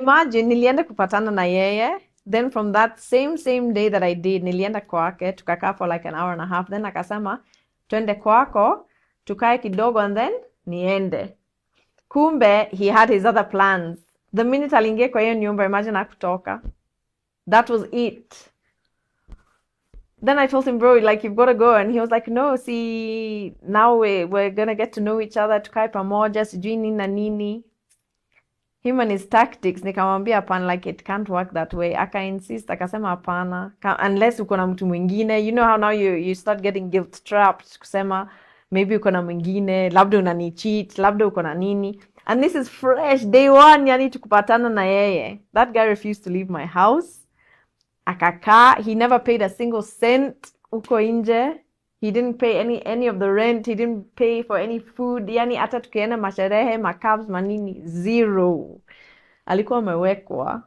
imagine nilienda kupatana na yeye, then from that same day that I did, nilienda kwake, tukakaa for like an hour and a half, then akasema twende kwako tukae kidogo and then niende. Kumbe he had his other plans. The minute aliingia kwa hiyo nyumba, imagine hakutoka. That was it. Then I told him, bro, like, you've got to go. And he was like, no, see, now we're going to get to know each other, tukae pamoja, sijui nini na nini. Him and his tactics, nikamwambia hapana, like, it can't work that way. Aka insist, akasema hapana, unless uko na mtu mwingine. You know how now you start getting guilt trapped, kusema, maybe uko na mwingine, labda unani cheat, labda uko na nini. And this is fresh, day one, yani tukupatana na yeye. That guy refused to leave my house. Akakaa, he never paid a single cent uko nje. He didn't pay any of the rent. He didn't pay for any food. Yani hata tukienda masherehe, macabs, manini, zero. Alikuwa amewekwa.